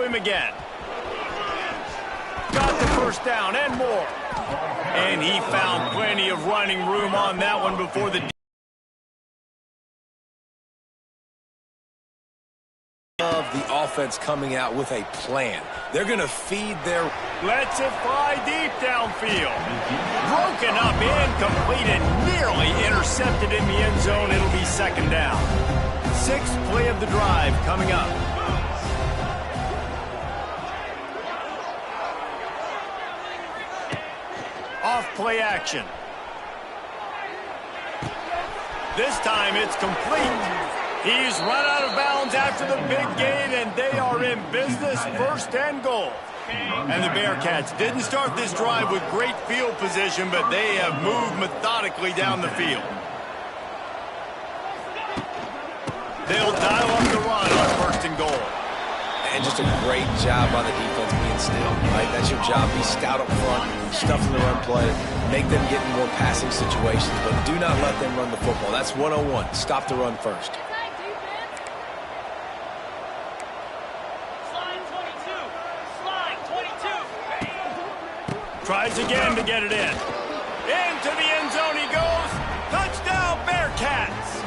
him again. Got the first down and more. And he found plenty of running room on that one before the of the offense coming out with a plan. They're going to feed their... Lets it fly deep downfield. Broken up, incomplete, and nearly intercepted in the end zone. It'll be second down. Sixth play of the drive coming up. Off play action. This time it's complete. He's run out of bounds after the big gain, and they are in business, first and goal. And the Bearcats didn't start this drive with great field position, but they have moved methodically down the field. They'll dial up the run on first and goal. And just a great job by the defense being still. Right? That's your job. Be stout up front, stuff in the run play, make them get in more passing situations, but do not let them run the football. That's 101. Stop the run first. Tries again to get it in. Into the end zone he goes. Touchdown, Bearcats!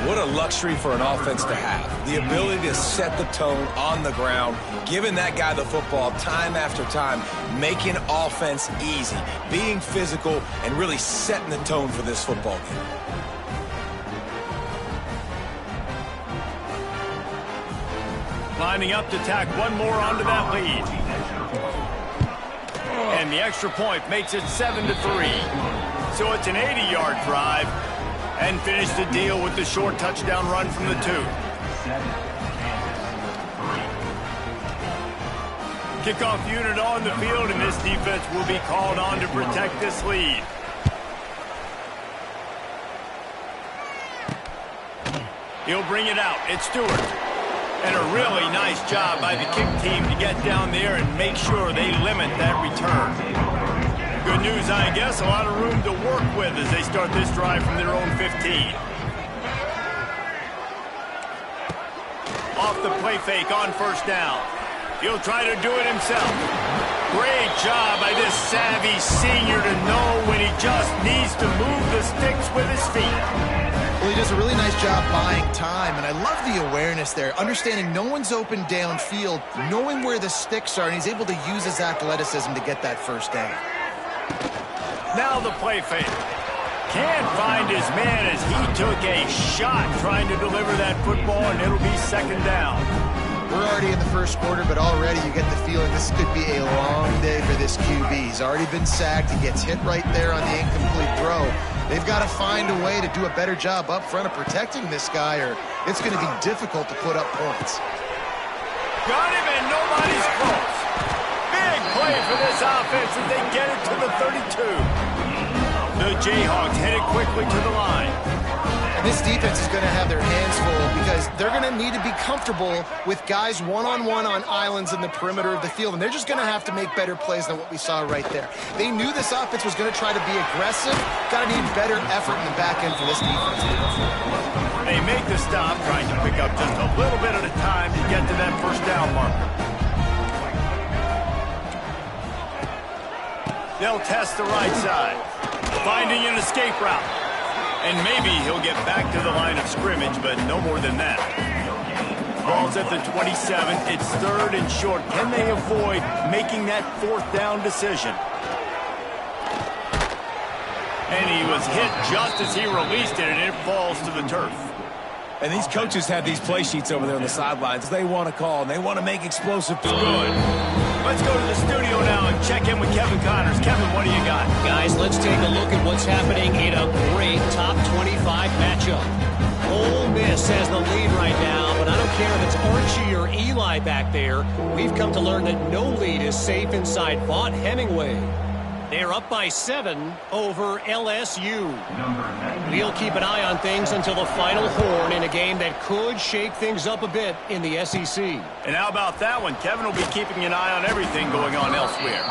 What a luxury for an offense to have. The ability to set the tone on the ground, giving that guy the football time after time, making offense easy, being physical, and really setting the tone for this football game. Lining up to tack one more onto that lead. And the extra point makes it 7-3. So it's an 80-yard drive. And finish the deal with the short touchdown run from the 2. Kickoff unit on the field, and this defense will be called on to protect this lead. He'll bring it out. It's Stewart. And a really nice job by the kick team to get down there and make sure they limit that return. Good news, I guess, a lot of room to work with as they start this drive from their own 15. Off the play fake on first down. He'll try to do it himself. Great job by this savvy senior to know when he just needs to move the sticks with his feet. Well, he does a really nice job buying time, and I love the awareness there, understanding no one's open downfield, knowing where the sticks are, and he's able to use his athleticism to get that first down. Now the play fake. Can't find his man as he took a shot trying to deliver that football, and it'll be second down. We're already in the first quarter, but already you get the feeling this could be a long day for this QB. He's already been sacked. He gets hit right there on the incomplete throw. They've got to find a way to do a better job up front of protecting this guy, or it's going to be difficult to put up points. Got him, and nobody's close. Big play for this offense as they get it to the 32. The Jayhawks headed quickly to the line. And this defense is going to have their hands full because they're going to need to be comfortable with guys one-on-one on islands in the perimeter of the field, and they're just going to have to make better plays than what we saw right there. They knew this offense was going to try to be aggressive. Got to need better effort in the back end for this defense. They make the stop, trying to pick up just a little bit at a time to get to that first down marker. They'll test the right side, finding an escape route. And maybe he'll get back to the line of scrimmage, but no more than that. Ball's at the 27. It's third and short. Can they avoid making that fourth down decision? And he was hit just as he released it, and it falls to the turf. And these coaches have these play sheets over there on the sidelines. They want to call, and they want to make explosive. Good. Let's go to the studio now and check in with Kevin Connors. Kevin, what do you got? Guys, let's take a look at what's happening in a great top 25 matchup. Ole Miss has the lead right now, but I don't care if it's Archie or Eli back there. We've come to learn that no lead is safe inside Vaught Hemingway. They're up by 7 over LSU. We'll keep an eye on things until the final horn in a game that could shake things up a bit in the SEC. And how about that one? Kevin will be keeping an eye on everything going on elsewhere.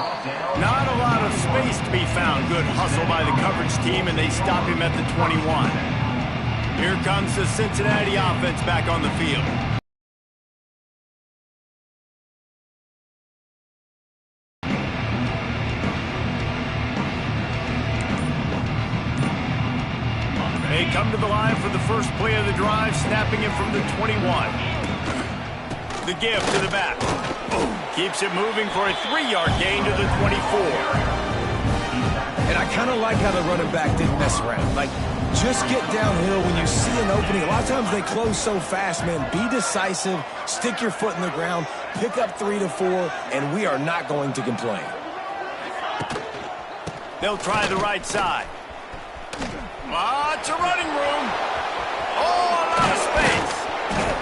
Not a lot of space to be found. Good hustle by the coverage team, and they stop him at the 21. Here comes the Cincinnati offense back on the field. first play of the drive, snapping it from the 21. The give to the back. Keeps it moving for a 3-yard gain to the 24. And I kind of like how the running back didn't mess around. Like, just get downhill when you see an opening. A lot of times they close so fast, man. Be decisive, stick your foot in the ground, pick up 3 to 4, and we are not going to complain. They'll try the right side. Lots of running room. Oh, a lot of space.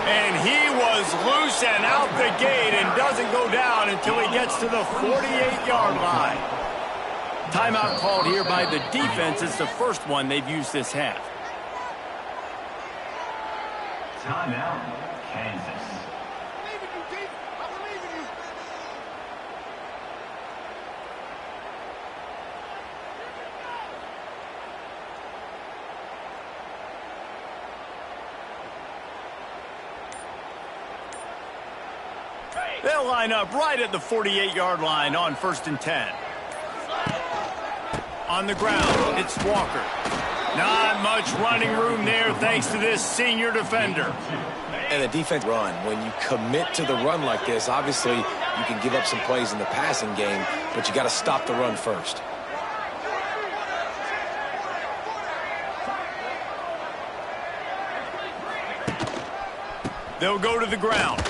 And he was loose and out the gate and doesn't go down until he gets to the 48-yard line. Timeout called here by the defense. It's the first one they've used this half. Timeout, Kansas. They'll line up right at the 48-yard line on 1st and 10. On the ground, it's Walker. Not much running room there thanks to this senior defender. And the defense run. When you commit to the run like this, obviously you can give up some plays in the passing game, but you got to stop the run first. They'll go to the ground.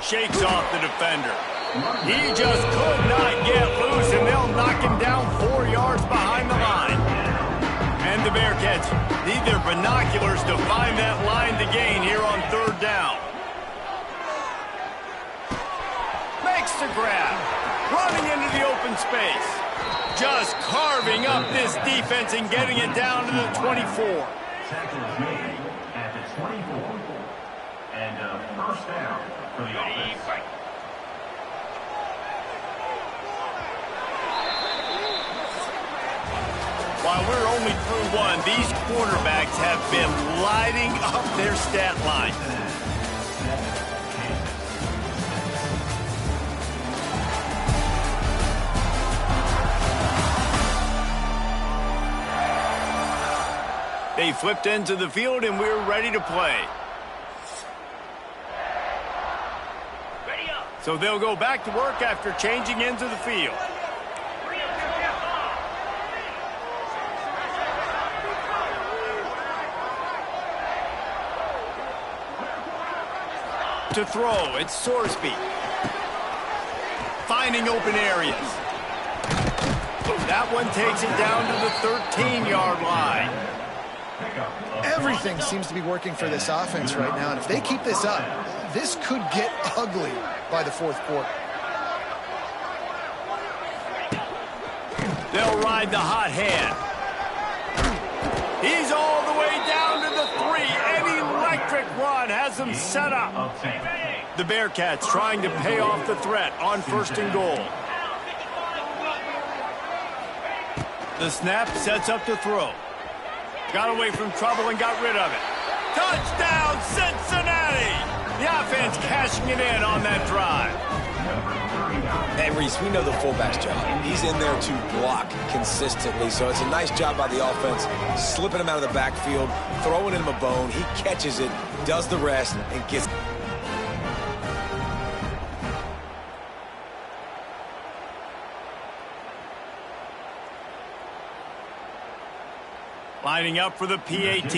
Shakes off the defender. He just could not get loose, and they'll knock him down 4 yards behind the line. And the Bearcats need their binoculars to find that line to gain here on 3rd down. Makes the grab. Running into the open space. Just carving up this defense and getting it down to the 24. Tackle is made at the 24. And first down for the offense. While we're only through one, these quarterbacks have been lighting up their stat line. They flipped into the field, and we're ready to play. So they'll go back to work after changing into the field. To throw, it's Sorsby. Finding open areas. That one takes it down to the 13-yard line. Everything seems to be working for this offense right now, and if they keep this up, this could get ugly by the 4th quarter. They'll ride the hot hand. He's all the way down to the 3. An electric run has them set up. The Bearcats trying to pay off the threat on 1st and goal. The snap sets up the throw. Got away from trouble and got rid of it. Touchdown, Cincinnati! The offense cashing it in on that drive. Hey, Reese, we know the fullback's job. He's in there to block consistently, so it's a nice job by the offense, slipping him out of the backfield, throwing him a bone. He catches it, does the rest, and gets... Lining up for the PAT.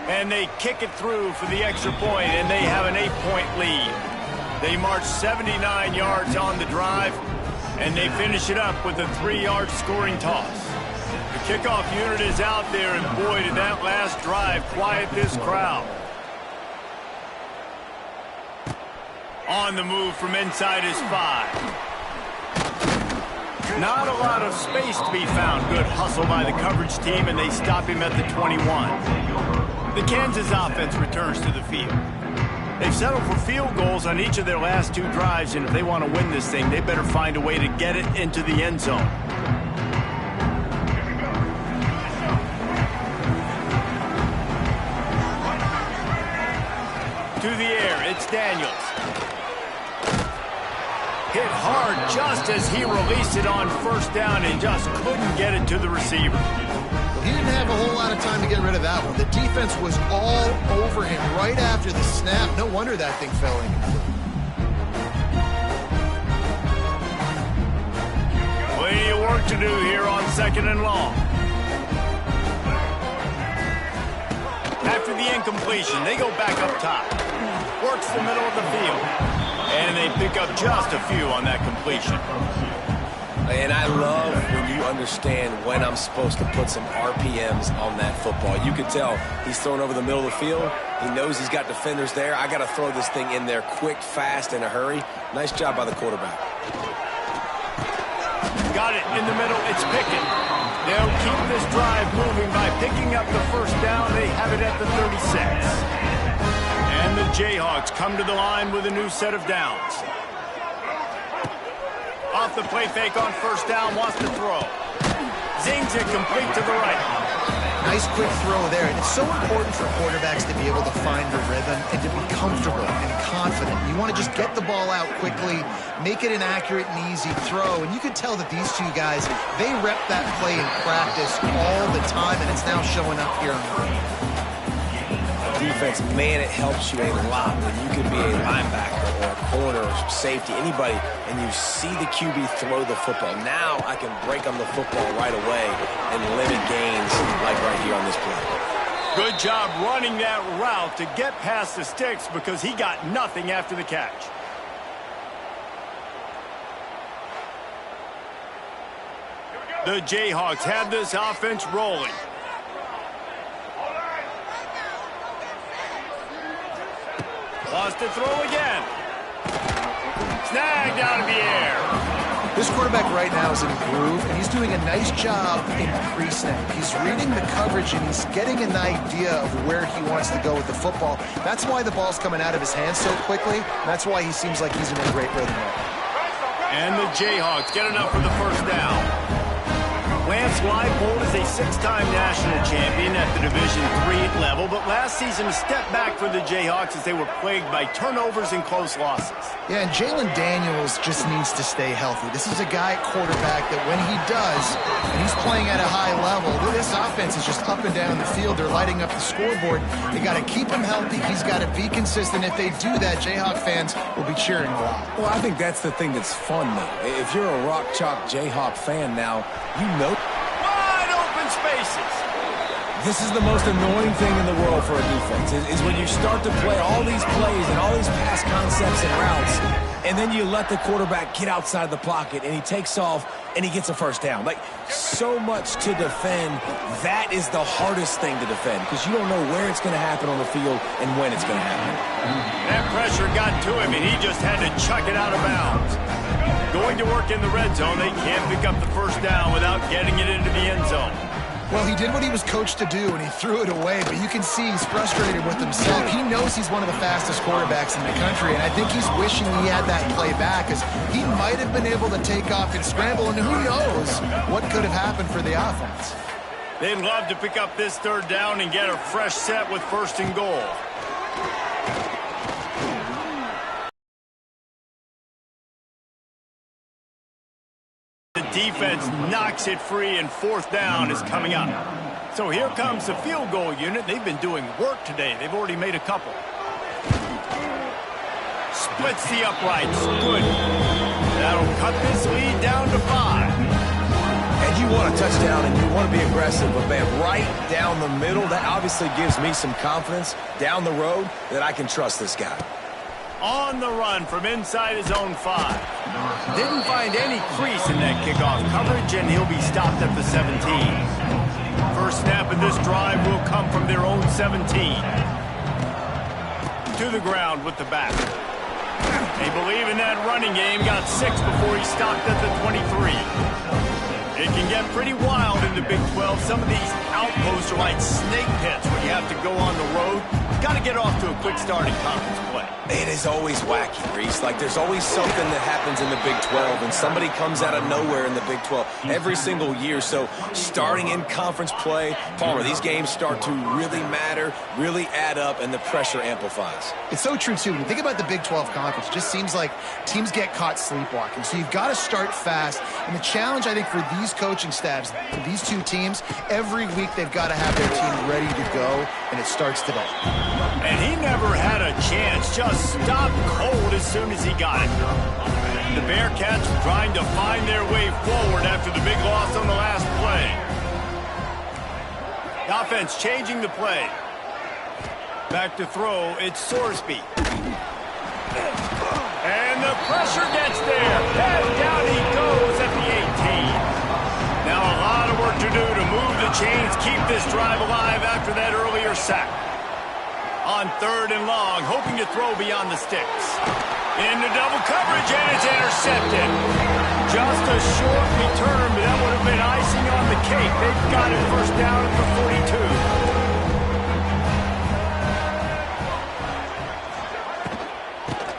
And they kick it through for the extra point, and they have an 8-point lead. They march 79 yards on the drive, and they finish it up with a 3-yard scoring toss. The kickoff unit is out there, and boy, did that last drive quiet this crowd. On the move from inside his 5. Not a lot of space to be found. Good hustle by the coverage team, and they stop him at the 21. The Kansas offense returns to the field. They've settled for field goals on each of their last 2 drives, and if they want to win this thing, they better find a way to get it into the end zone. To the air, it's Daniels. Hit hard just as he released it on 1st down and just couldn't get it to the receiver. He didn't have a whole lot of time to get rid of that one. The defense was all over him right after the snap. No wonder that thing fell incomplete. Plenty of work to do here on 2nd and long. After the incompletion, they go back up top. Works the middle of the field. And they pick up just a few on that completion. And I love when you understand when I'm supposed to put some RPMs on that football. You can tell he's throwing over the middle of the field. He knows he's got defenders there. I got to throw this thing in there quick, fast, in a hurry. Nice job by the quarterback. Got it in the middle. It's Pickett. They'll keep this drive moving by picking up the first down. They have it at the 36. And the Jayhawks come to the line with a new set of downs. Off the play fake on first down, wants to throw. Zings it complete to the right. Nice quick throw there. And it's so important for quarterbacks to be able to find the rhythm and to be comfortable and confident. You want to just get the ball out quickly, make it an accurate and easy throw. And you can tell that these two guys, they rep that play in practice all the time, and it's now showing up here on the field. Defense, man, it helps you a lot when you can be a linebacker or a corner or safety, anybody, and you see the QB throw the football. Now I can break on the football right away and limit gains like right here on this play. Good job running that route to get past the sticks because he got nothing after the catch. The Jayhawks have this offense rolling. Lost to throw again. Snagged out of the air. This quarterback right now is in a groove, and he's doing a nice job in pre-snap. He's reading the coverage, and he's getting an idea of where he wants to go with the football. That's why the ball's coming out of his hands so quickly. That's why he seems like he's in a great rhythm right now. And the Jayhawks get enough for the first down. Lance Leipold is a 6-time national champion at the Division III level, but last season a step back for the Jayhawks as they were plagued by turnovers and close losses. Yeah, and Jalen Daniels just needs to stay healthy. This is a guy at quarterback that when he does, and he's playing at a high level, this offense is just up and down the field. They're lighting up the scoreboard. They got to keep him healthy. He's got to be consistent. If they do that, Jayhawk fans will be cheering a lot. Well, I think that's the thing that's fun, though. If you're a Rock Chalk Jayhawk fan now, you know. Wide open spaces. This is the most annoying thing in the world for a defense, is when you start to play all these plays and all these pass concepts and routes, and then you let the quarterback get outside the pocket, and he takes off, and he gets a first down. Like, so much to defend. That is the hardest thing to defend, because you don't know where it's going to happen on the field and when it's going to happen. That pressure got to him, and he just had to chuck it out of bounds. Going to work in the red zone, they can't pick up the first down without getting it into the end zone. Well, he did what he was coached to do, and he threw it away, but you can see he's frustrated with himself. He knows he's one of the fastest quarterbacks in the country, and I think he's wishing he had that play back, because he might have been able to take off and scramble, and who knows what could have happened for the offense. They'd love to pick up this third down and get a fresh set with 1st and goal. The defense knocks it free, and 4th down is coming up. So here comes the field goal unit. They've been doing work today. They've already made a couple. Splits the uprights. Good. That'll cut this lead down to 5. And you want a touchdown, and you want to be aggressive, but, man, right down the middle, that obviously gives me some confidence down the road that I can trust this guy. On the run from inside his own 5. Didn't find any crease in that kickoff coverage, and he'll be stopped at the 17. First snap of this drive will come from their own 17. To the ground with the back. They believe in that running game. Got 6 before he stopped at the 23. It can get pretty wild in the Big 12. Some of these outposts are like snake pits when you have to go on the road. got to get off to a quick start in conference play. It is always wacky, Reese. Like, there's always something that happens in the Big 12, and somebody comes out of nowhere in the Big 12 every single year. So starting in conference play, Palmer, these games start to really matter, really add up, and the pressure amplifies. It's so true, too. When you think about the Big 12 Conference, it just seems like teams get caught sleepwalking. So you've got to start fast. And the challenge, I think, for these coaching staffs, for these two teams, every week they've got to have their team ready to go, and it starts today. And he never had a chance, just stopped cold as soon as he got it. The Bearcats are trying to find their way forward after the big loss on the last play. The offense changing the play. Back to throw, it's Sorsby. And the pressure gets there. And down he goes at the 18. Now a lot of work to do to move the chains, keep this drive alive after that earlier sack. On 3rd and long, hoping to throw beyond the sticks. Into double coverage, and it's intercepted. Just a short return, but that would have been icing on the cake. They've got it first down at the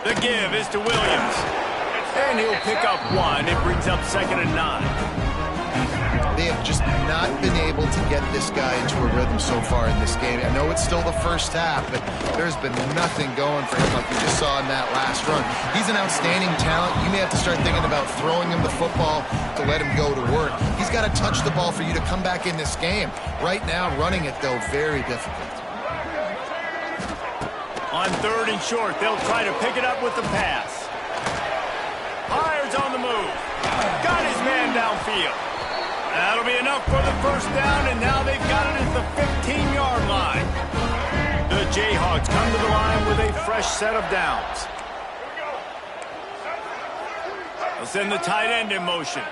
42. The give is to Williams. And he'll pick up 1. It brings up 2nd and 9. They have just not been able to get this guy into a rhythm so far in this game. I know it's still the first half, but there's been nothing going for him like we just saw in that last run. He's an outstanding talent. You may have to start thinking about throwing him the football to let him go to work. He's got to touch the ball for you to come back in this game. Right now, running it, though, very difficult. On 3rd and short, they'll try to pick it up with the pass. Myers on the move. Got his man downfield. That'll be enough for the first down, and now they've got it at the 15-yard line. The Jayhawks come to the line with a fresh set of downs. They'll send the tight end in motion.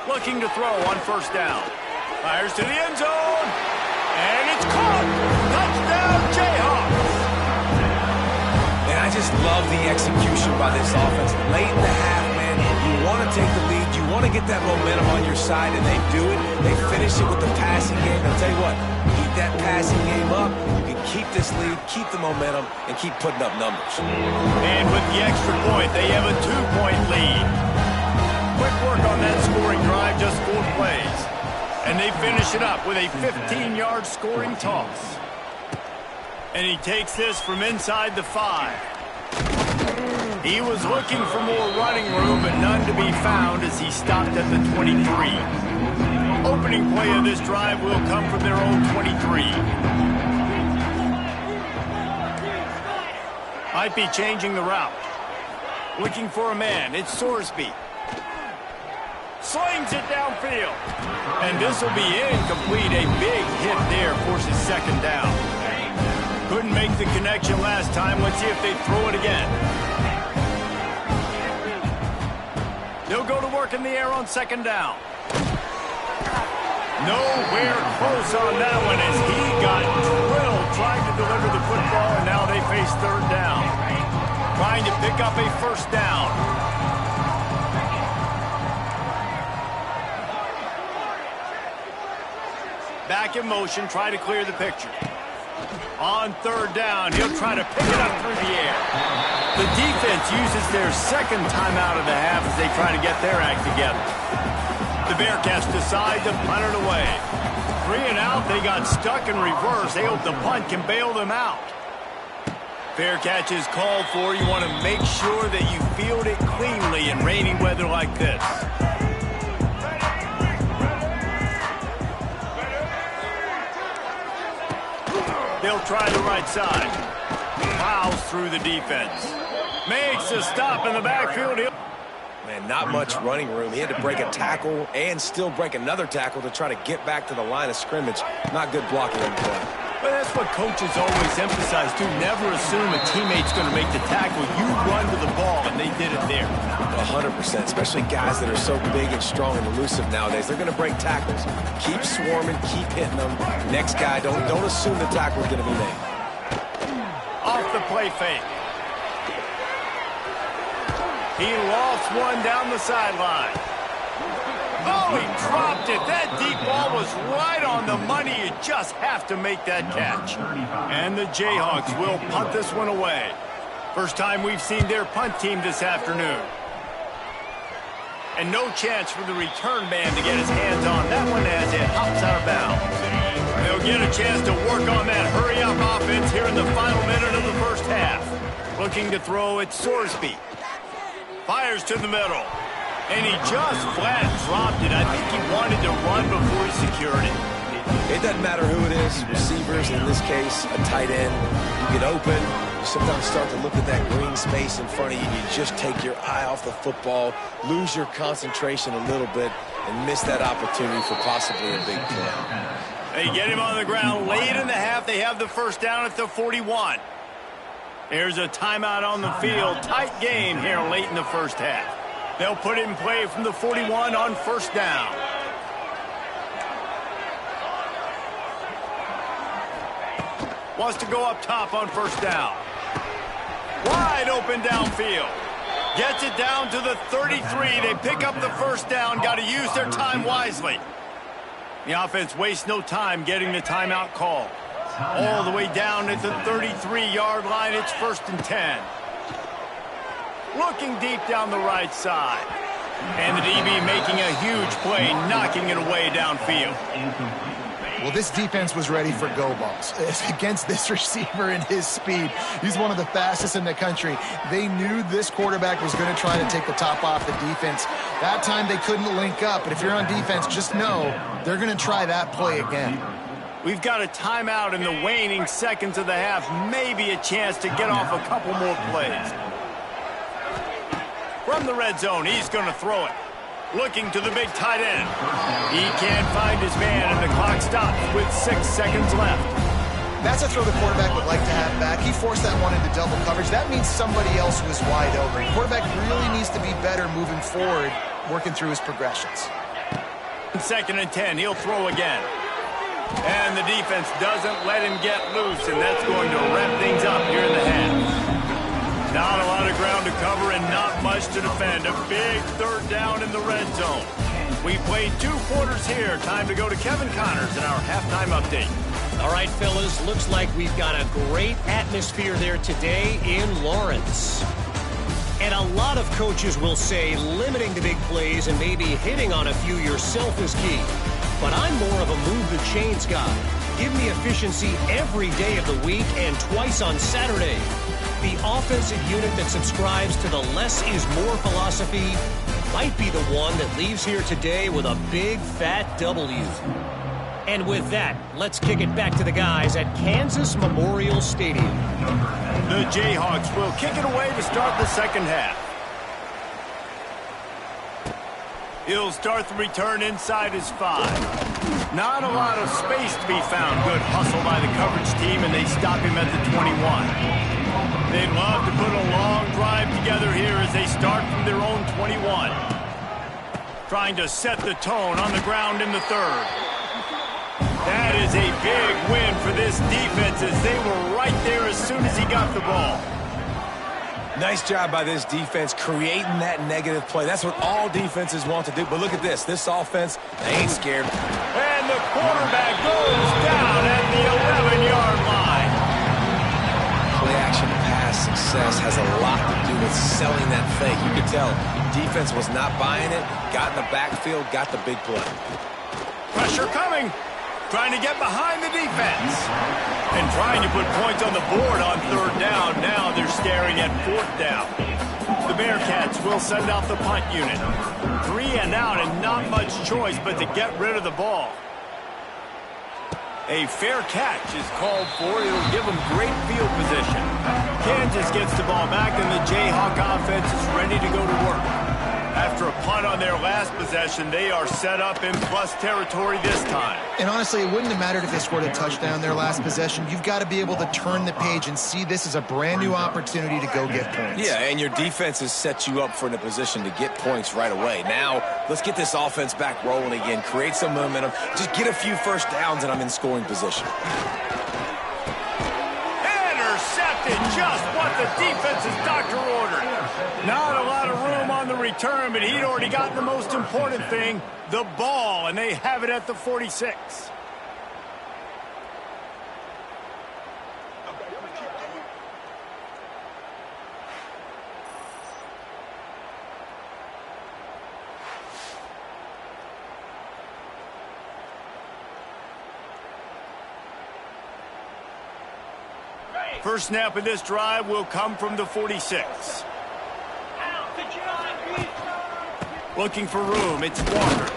Looking to throw on 1st down. Fires to the end zone, and it's caught. Touchdown, Jayhawks. And I just love the execution by this offense. Late in the half, man, you want to take the lead. You want to get that momentum on your side, and they do it. They finish it with the passing game. I'll tell you what, keep that passing game up. You can keep this lead, keep the momentum, and keep putting up numbers. And with the extra point, they have a 2-point lead. Quick work on that scoring drive, just 4 plays. And they finish it up with a 15-yard scoring toss. And he takes this from inside the 5. He was looking for more running room, but none to be found as he stopped at the 23. Opening play of this drive will come from their own 23. Might be changing the route. Looking for a man. It's Sorsby. Slings it downfield. And this will be incomplete. A big hit there forces 2nd down. Couldn't make the connection last time. Let's see if they throw it again. They'll go to work in the air on 2nd down. Nowhere close on that one as he got drilled trying to deliver the football, and now they face 3rd down. Trying to pick up a 1st down. Back in motion, try to clear the picture. On 3rd down, he'll try to pick it up through the air. The defense uses their 2nd timeout of the half as they try to get their act together. The Bearcats decide to punt it away. 3 and out, they got stuck in reverse. They hope the punt can bail them out. Fair catch is called for. You want to make sure that you field it cleanly in rainy weather like this. They'll try the right side. Plows through the defense. Makes a stop in the backfield. Man, not much running room. He had to break a tackle and still break another tackle to try to get back to the line of scrimmage. Not good blocking on the play. But that's what coaches always emphasize, too. Never assume a teammate's going to make the tackle. You run to the ball, and they did it there. 100%, especially guys that are so big and strong and elusive nowadays. They're going to break tackles. Keep swarming, keep hitting them. Next guy, don't assume the tackle's going to be made. Off the play fake. He lost one down the sideline. Oh, he dropped it. That deep ball was right on the money. You just have to make that catch. And the Jayhawks will punt this one away. First time we've seen their punt team this afternoon. And no chance for the return man to get his hands on that one as it hops out of bounds. They'll get a chance to work on that hurry-up offense here in the final minute of the first half. Looking to throw at Sorsby. Fires to the middle. And he just flat dropped it. I think he wanted to run before he secured it. It doesn't matter who it is. Receivers, in this case, a tight end. You get open. You sometimes start to look at that green space in front of you, and you just take your eye off the football, lose your concentration a little bit, and miss that opportunity for possibly a big play. They get him on the ground late in the half. They have the first down at the 41. Here's a timeout on the field. Tight game here late in the first half. They'll put it in play from the 41 on first down. Wants to go up top on first down. Wide open downfield. Gets it down to the 33. They pick up the first down. Got to use their time wisely. The offense wastes no time getting the timeout call. All the way down at the 33-yard line. It's 1st and 10. Looking deep down the right side. And the DB making a huge play, knocking it away downfield. Well, this defense was ready for go balls against this receiver and his speed. He's one of the fastest in the country. They knew this quarterback was going to try to take the top off the defense. That time they couldn't link up, but if you're on defense, just know they're going to try that play again. We've got a timeout in the waning seconds of the half. Maybe a chance to get off a couple more plays. From the red zone, he's going to throw it. Looking to the big tight end. He can't find his man, and the clock stops with 6 seconds left. That's a throw the quarterback would like to have back. He forced that one into double coverage. That means somebody else was wide open. The quarterback really needs to be better moving forward, working through his progressions. 2nd and 10, he'll throw again. And the defense doesn't let him get loose, and that's going to wrap things up here in the half. Not a lot of ground to cover and not much to defend. A big 3rd down in the red zone. We played 2 quarters here. Time to go to Kevin Connors in our halftime update. All right, fellas, looks like we've got a great atmosphere there today in Lawrence. And a lot of coaches will say limiting the big plays and maybe hitting on a few yourself is key. But I'm more of a move the chains guy. Give me efficiency every day of the week and twice on Saturday. The offensive unit that subscribes to the less is more philosophy might be the one that leaves here today with a big fat W. And with that, let's kick it back to the guys at Kansas Memorial Stadium. The Jayhawks will kick it away to start the second half. He'll start the return inside his 5. Not a lot of space to be found. Good hustle by the coverage team, and they stop him at the 21. They'd love to put a long drive together here as they start from their own 21. Trying to set the tone on the ground in the 3rd. That is a big win for this defense as they were right there as soon as he got the ball. Nice job by this defense creating that negative play. That's what all defenses want to do. But look at this. This offense, they ain't scared. And the quarterback goes down at the 11-yard line. Play-action pass success has a lot to do with selling that fake. You could tell defense was not buying it, got in the backfield, got the big play. Pressure coming. Trying to get behind the defense. And trying to put points on the board on 3rd down. Now they're staring at 4th down. The Bearcats will send out the punt unit. 3 and out and not much choice but to get rid of the ball. A fair catch is called for. It'll give them great field position. Kansas gets the ball back, and the Jayhawk offense is ready to go to work. After a punt on their last possession, they are set up in plus territory this time. And honestly, it wouldn't have mattered if they scored a touchdown their last possession. You've got to be able to turn the page and see this as a brand new opportunity to go get points. Yeah, and your defense has set you up for a position to get points right away. Now, let's get this offense back rolling again, create some momentum, just get a few first downs, and I'm in scoring position. Intercepted just what the defense's doctor ordered. Not a lot of room on the return, but he'd already gotten the most important thing, the ball, and they have it at the 46. First snap of this drive will come from the 46. Looking for room, it's Walker.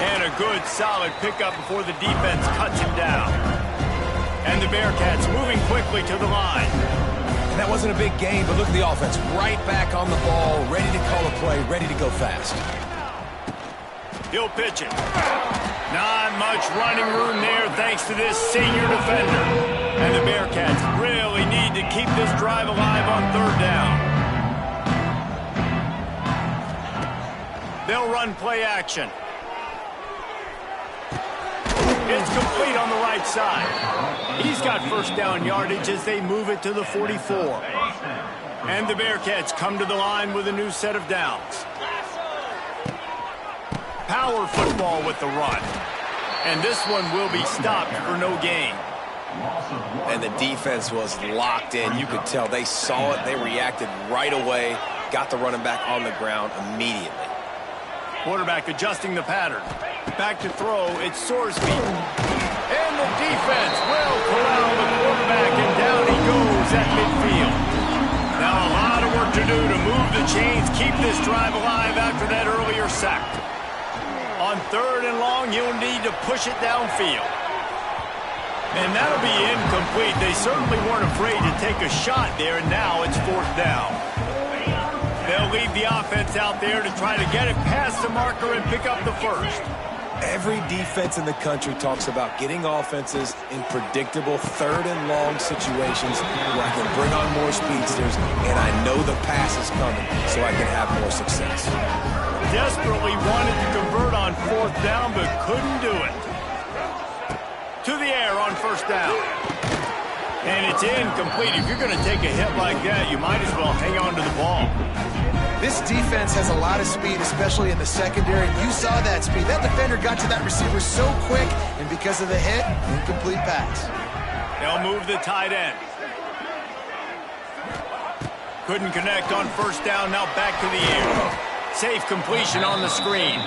And a good, solid pickup before the defense cuts him down. And the Bearcats moving quickly to the line. And that wasn't a big gain, but look at the offense. Right back on the ball, ready to call a play, ready to go fast. He'll pitch it. Not much running room there thanks to this senior defender. And the Bearcats really need to keep this drive alive on third down. They'll run play action. It's complete on the right side. He's got first down yardage as they move it to the 44. And the Bearcats come to the line with a new set of downs. Power football with the run. And this one will be stopped for no gain. And the defense was locked in. You could tell they saw it. They reacted right away. Got the running back on the ground immediately. Quarterback adjusting the pattern. Back to throw. It's Sorsby. And the defense will corral the quarterback, and down he goes at midfield. Now a lot of work to do to move the chains, keep this drive alive after that earlier sack. On third and long, he'll need to push it downfield. And that'll be incomplete. They certainly weren't afraid to take a shot there, and now it's fourth down. They'll leave the offense out there to try to get it past the marker and pick up the first. Every defense in the country talks about getting offenses in predictable third and long situations where I can bring on more speedsters and I know the pass is coming so I can have more success. Desperately wanted to convert on fourth down but couldn't do it. To the air on first down. And it's incomplete. If you're going to take a hit like that, you might as well hang on to the ball. This defense has a lot of speed, especially in the secondary. You saw that speed. That defender got to that receiver so quick, and because of the hit, incomplete pass. They'll move the tight end. Couldn't connect on first down, now back to the air. Safe completion on the screen.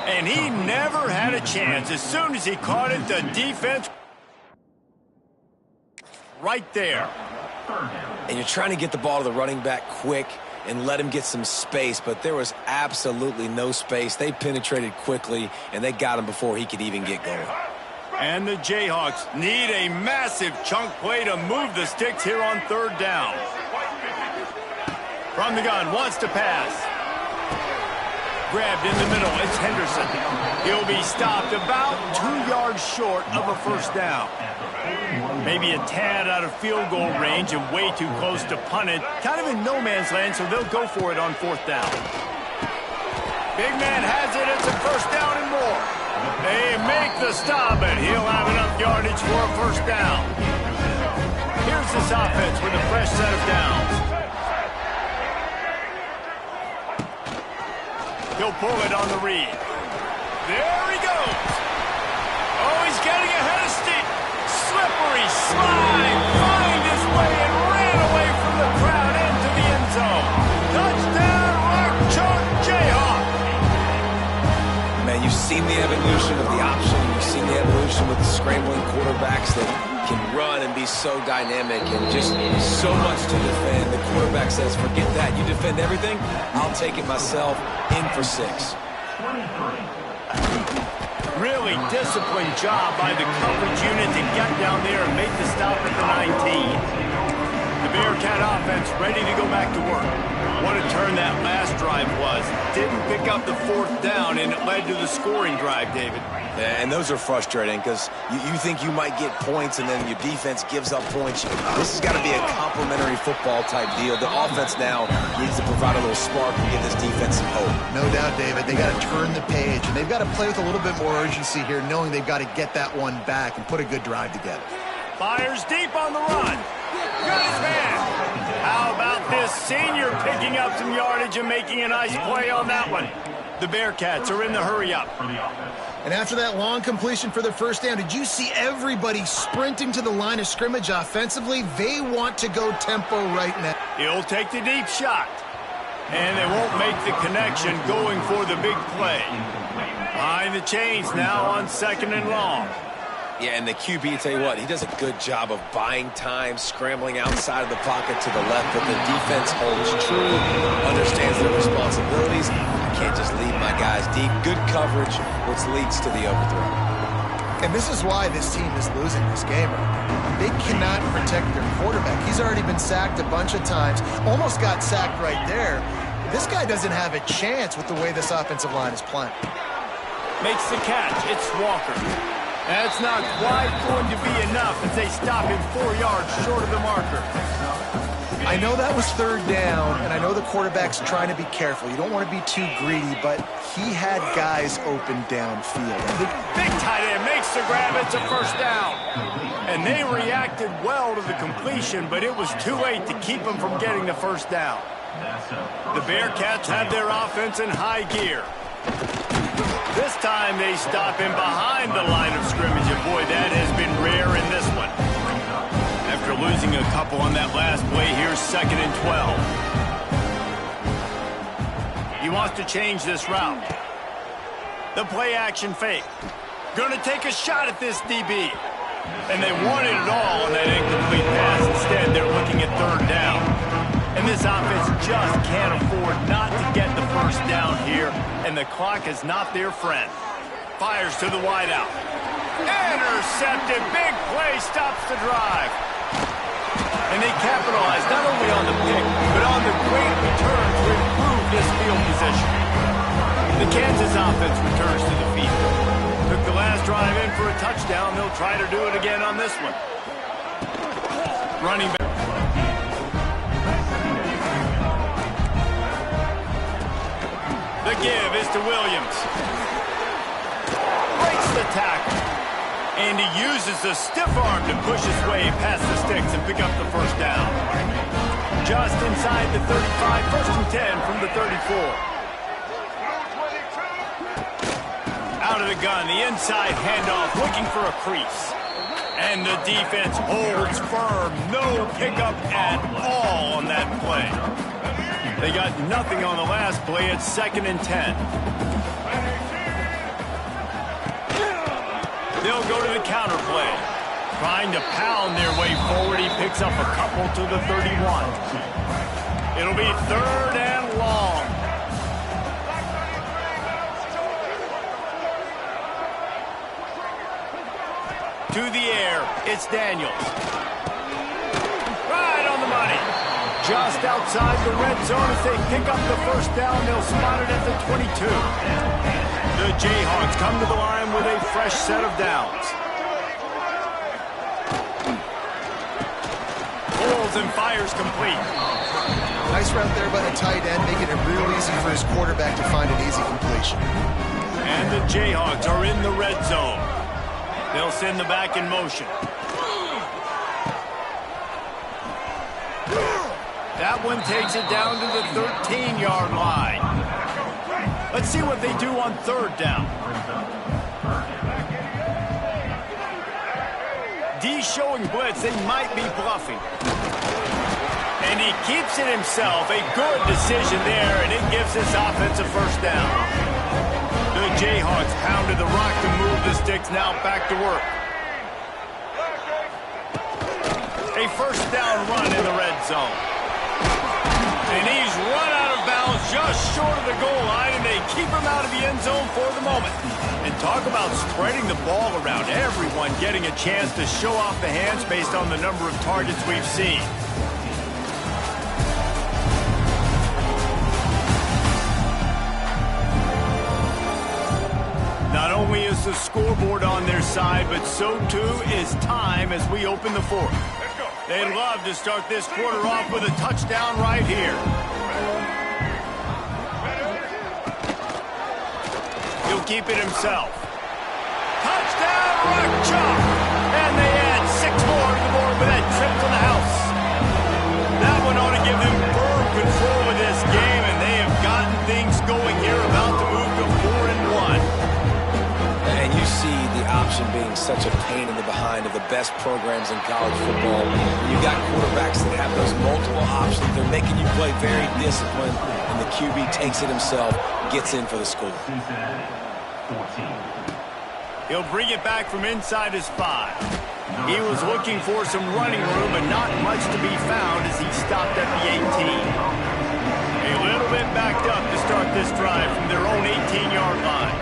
And he never had a chance. As soon as he caught it, the defense right there. And you're trying to get the ball to the running back quick and let him get some space, but there was absolutely no space. They penetrated quickly, and they got him before he could even get going. And the Jayhawks need a massive chunk play to move the sticks here on third down. From the gun, wants to pass. Grabbed in the middle, it's Henderson. He'll be stopped about 2 yards short of a first down. Maybe a tad out of field goal range and way too close to punt it. Kind of in no man's land, so they'll go for it on fourth down. Big man has it, it's a first down and more. They make the stop, and he'll have enough yardage for a first down. Here's this offense with a fresh set of downs. He'll pull it on the read. There he goes. Oh, he's getting ahead of steam. Slippery slide. Find his way and ran away from the crowd into the end zone. Touchdown, Rock Chalk Jayhawk. Man, you've seen the evolution of the option. You've seen the evolution with the scrambling quarterbacks that can run and be so dynamic and just so much to defend. The quarterback says, forget that. You defend everything, I'll take it myself. In for 6. Really disciplined job by the coverage unit to get down there and make the stop at the 19. The Bearcat offense ready to go back to work. What a turn that last drive was. Didn't pick up the fourth down, and it led to the scoring drive, David. Yeah, and those are frustrating because you think you might get points and then your defense gives up points. This has got to be a complementary football type deal. The offense now needs to provide a little spark and give this defense some hope. No doubt, David. They got to turn the page, and they've got to play with a little bit more urgency here, knowing they've got to get that one back and put a good drive together. Fires deep on the run. Got his man. Davis Sr. picking up some yardage and making a nice play on that one. The Bearcats are in the hurry-up. And after that long completion for the first down, did you see everybody sprinting to the line of scrimmage offensively? They want to go tempo right now. He'll take the deep shot. And they won't make the connection going for the big play. Behind the chains now on 2nd and long. Yeah, and the QB, tell you what, he does a good job of buying time, scrambling outside of the pocket to the left, but the defense holds true, understands their responsibilities. I can't just leave my guys deep. Good coverage, which leads to the overthrow. And this is why this team is losing this game right now. They cannot protect their quarterback. He's already been sacked a bunch of times, almost got sacked right there. This guy doesn't have a chance with the way this offensive line is playing. Makes the catch. It's Walker. That's not quite going to be enough as they stop him 4 yards short of the marker. I know that was 3rd down, and I know the quarterback's trying to be careful. You don't want to be too greedy, but he had guys open downfield. Big tight end makes the grab. It's a first down. And they reacted well to the completion, but it was too late to keep them from getting the first down. The Bearcats have their offense in high gear. This time they stop him behind the line of scrimmage, and boy, that has been rare in this one. After losing a couple on that last play, here's 2nd and 12. He wants to change this route. The play action fake. Gonna take a shot at this DB. And they wanted it all on that incomplete pass. Instead, they're looking at 3rd down. And this offense just can't afford not to get the first down here. And the clock is not their friend. Fires to the wideout. Intercepted. Big play stops the drive. And they capitalize not only on the pick, but on the great return to improve this field position. The Kansas offense returns to the field. Took the last drive in for a touchdown. They'll try to do it again on this one. Running back. The give is to Williams. Breaks the tackle. And he uses the stiff arm to push his way past the sticks and pick up the first down. Just inside the 35, 1st and 10 from the 34. Out of the gun, the inside handoff, looking for a crease. And the defense holds firm. No pickup at all on that play. They got nothing on the last play. It's 2nd and 10. They'll go to the counter play. Trying to pound their way forward. He picks up a couple to the 31. It'll be 3rd and long. To the air, it's Daniels. Right on the money. Just outside the red zone as they pick up the first down. They'll spot it at the 22. The Jayhawks come to the line with a fresh set of downs. Pulls and fires complete. Nice route there by the tight end, making it real easy for his quarterback to find an easy completion. And the Jayhawks are in the red zone. They'll send the back in motion. That one takes it down to the 13-yard line. Let's see what they do on 3rd down. D showing blitz. They might be bluffing. And he keeps it himself. A good decision there, and it gives this offense a first down. The Jayhawks pounded the rock to move the sticks. Now back to work. A first down run in the red zone. And he's run out of bounds just short of the goal line, and they keep him out of the end zone for the moment. And talk about spreading the ball around. Everyone getting a chance to show off the hands based on the number of targets we've seen. Not only is the scoreboard on their side, but so too is time as we open the 4th. They'd love to start this quarter off with a touchdown right here. He'll keep it himself. Touchdown, Rock Chalk! And they add 6 more to the board with that trip to the house. That one ought to give them option being such a pain in the behind of the best programs in college football. You got quarterbacks that have those multiple options. They're making you play very disciplined, and the QB takes it himself, gets in for the score. He'll bring it back from inside his 5. He was looking for some running room, but not much to be found as he stopped at the 18. A little bit backed up to start this drive from their own 18-yard line.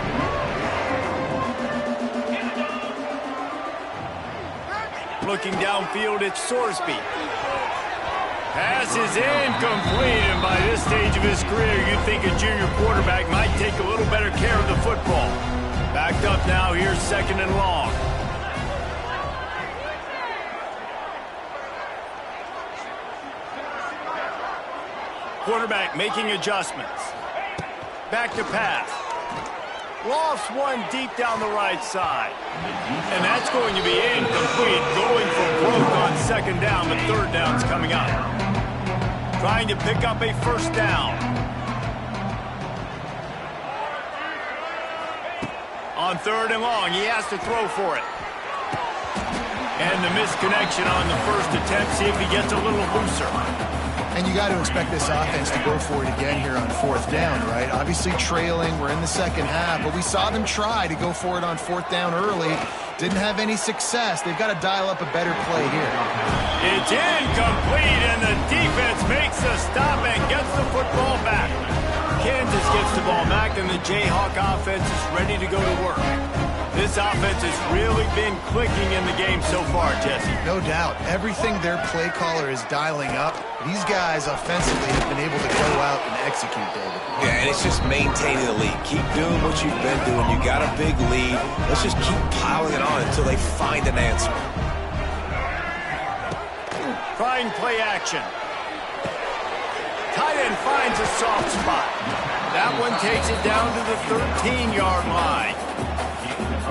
Looking downfield, it's Sorsby. Pass is incomplete, and by this stage of his career, you'd think a junior quarterback might take a little better care of the football. Backed up now, here's 2nd and long. Quarterback making adjustments. Back to pass. Lofts one deep down the right side. And that's going to be incomplete. Going for broke on 2nd down, but 3rd down's coming up. Trying to pick up a 1st down. On 3rd and long, he has to throw for it. And the misconnection on the 1st attempt. See if he gets a little looser. And you got to expect this offense to go for it again here on 4th down, right? Obviously trailing, we're in the 2nd half, but we saw them try to go for it on 4th down early. Didn't have any success. They've got to dial up a better play here. It's incomplete, and the defense makes the stop and gets the football back. Kansas gets the ball back, and the Jayhawk offense is ready to go to work. This offense has really been clicking in the game so far, Jesse. No doubt. Everything their play caller is dialing up, these guys offensively have been able to go out and execute, David. Yeah, and it's just maintaining the lead. Keep doing what you've been doing. You got a big lead. Let's just keep piling it on until they find an answer. Trying play action. Tight end finds a soft spot. That one takes it down to the 13-yard line.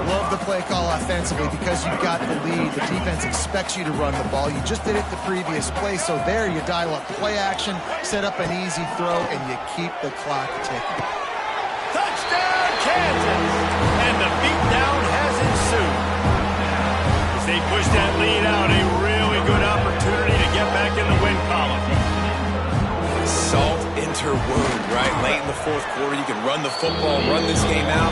Love the play call offensively because you've got the lead. The defense expects you to run the ball. You just did it the previous play, so there you dial up play action, set up an easy throw, and you keep the clock ticking. Touchdown, Kansas! And the beatdown has ensued. As they push that lead out, a really good opportunity to get back in the win column. Salt into wound, right? Late in the 4th quarter, you can run the football, run this game out.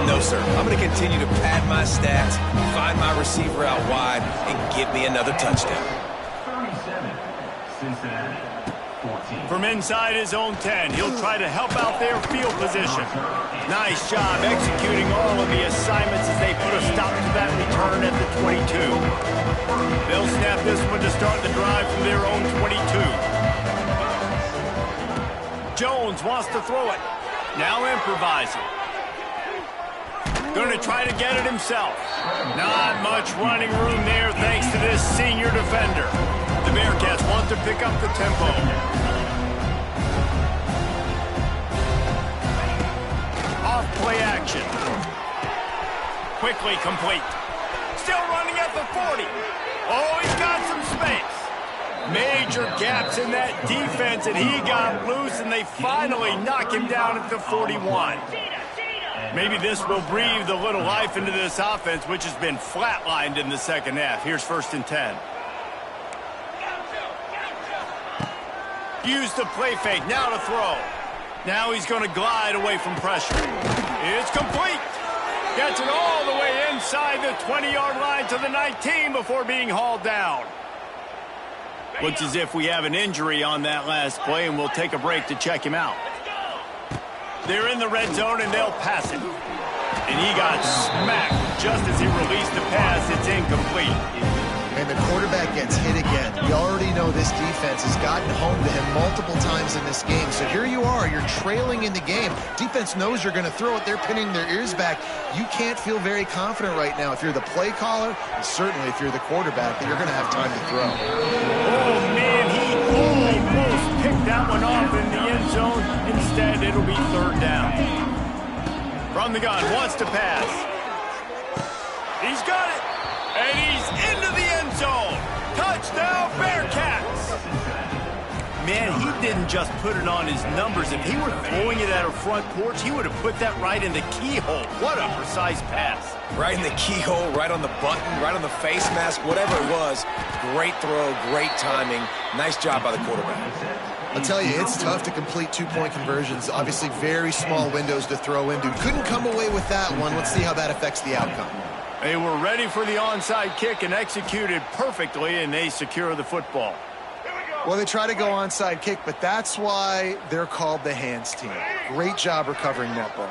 No, sir. I'm going to continue to pad my stats, find my receiver out wide, and give me another touchdown. 37, Cincinnati, 14. From inside his own 10, he'll try to help out their field position. Nice job executing all of the assignments as they put a stop to that return at the 22. They'll snap this one to start the drive from their own 22. Jones wants to throw it. Now improvising. Going to try to get it himself. Not much running room there thanks to this senior defender. The Bearcats want to pick up the tempo. Off play action. Quickly complete. Still running at the 40. Oh, he's got some space. Major gaps in that defense, and he got loose, and they finally knock him down at the 41. Maybe this will breathe a little life into this offense, which has been flatlined in the 2nd half. Here's 1st and 10. Use the play fake, now to throw. Now he's going to glide away from pressure. It's complete. Gets it all the way inside the 20-yard line to the 19 before being hauled down. Looks as if we have an injury on that last play, and we'll take a break to check him out. They're in the red zone, and they'll pass it. And he got smacked just as he released the pass. It's incomplete. And the quarterback gets hit again. We already know this defense has gotten home to him multiple times in this game. So here you are, you're trailing in the game. Defense knows you're going to throw it. They're pinning their ears back. You can't feel very confident right now if you're the play caller, and certainly if you're the quarterback, that you're going to have time to throw. Oh, man, he almost picked that one off in the end zone. Instead, it'll be 3rd down. From the gun, wants to pass. He's got it. And he's into the end zone. Touchdown, Bearcats. Man, he didn't just put it on his numbers. If he were throwing it at a front porch, he would have put that right in the keyhole. What a precise pass. Right in the keyhole, right on the button, right on the face mask, whatever it was. Great throw, great timing. Nice job by the quarterback. I'll tell you, it's tough to complete two-point conversions. Obviously, very small windows to throw into. Couldn't come away with that one. Let's see how that affects the outcome. They were ready for the onside kick and executed perfectly, and they secure the football. Well, they try to go onside kick, but that's why they're called the hands team. Great job recovering that ball.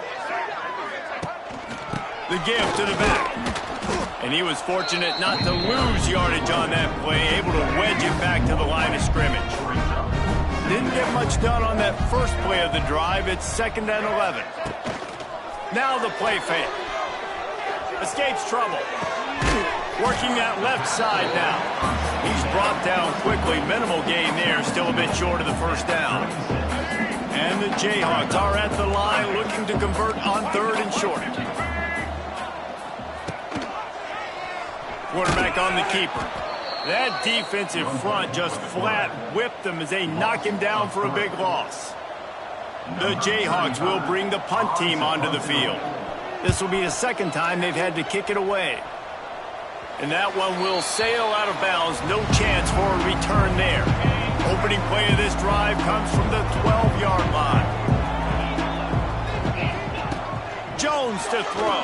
The give to the back. And he was fortunate not to lose yardage on that play, able to wedge it back to the line of scrimmage. Didn't get much done on that first play of the drive. It's 2nd and 11. Now the play fake. Escapes trouble. Working that left side now. He's brought down quickly. Minimal gain there. Still a bit short of the first down. And the Jayhawks are at the line looking to convert on 3rd and short. Quarterback on the keeper. That defensive front just flat whipped them as they knock him down for a big loss. The Jayhawks will bring the punt team onto the field. This will be the 2nd time they've had to kick it away. And that one will sail out of bounds. No chance for a return there. Opening play of this drive comes from the 12-yard line. Jones to throw.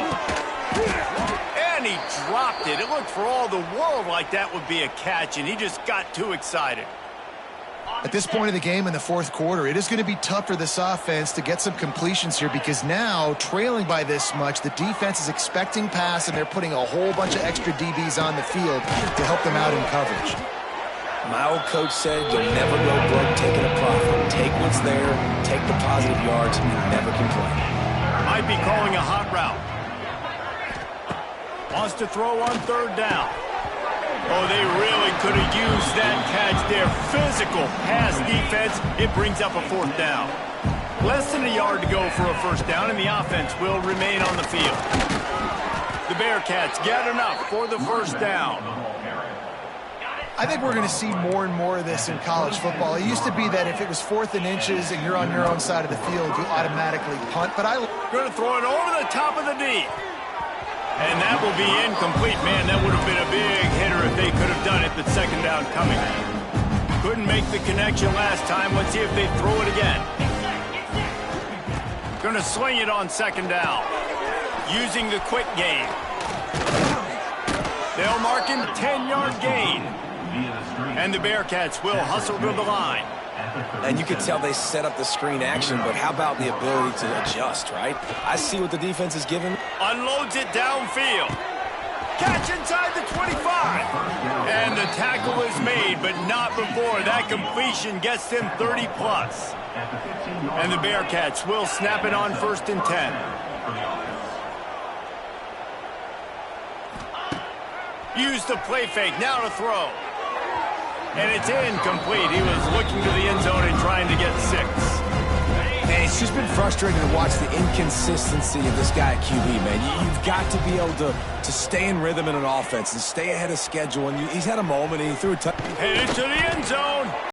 And he dropped it. It looked for all the world like that would be a catch, and he just got too excited. At this point of the game in the 4th quarter, it is going to be tough for this offense to get some completions here because now, trailing by this much, the defense is expecting pass, and they're putting a whole bunch of extra DBs on the field to help them out in coverage. My old coach said you'll never go broke taking a profit. Take what's there, take the positive yards, and never complain. Might be calling a hot route. Wants to throw on 3rd down. Oh, they really could have used that catch there. Physical pass defense. It brings up a 4th down. Less than a yard to go for a 1st down, and the offense will remain on the field. The Bearcats get enough for the 1st down. I think we're going to see more and more of this in college football. It used to be that if it was 4th and inches and you're on your own side of the field, you automatically punt. But going to throw it over the top of the D. And that will be incomplete. Man, that would have been a big hitter if they could have done it. The 2nd down coming. Couldn't make the connection last time. Let's see if they throw it again. Going to sling it on 2nd down. Using the quick game. They'll mark him 10-yard gain. And the Bearcats will hustle to the line. And you could tell they set up the screen action, but how about the ability to adjust, right? I see what the defense is giving. Unloads it downfield. Catch inside the 25. And the tackle is made, but not before. That completion gets them 30+. And the Bearcats will snap it on 1st and 10. Use the play fake, now to throw. And it's incomplete. He was looking to the end zone and trying to get 6. Man, it's just been frustrating to watch the inconsistency of this guy at QB, man. You've got to be able to stay in rhythm in an offense and stay ahead of schedule. And he's had a moment, and he threw a touchdown. Headed to the end zone.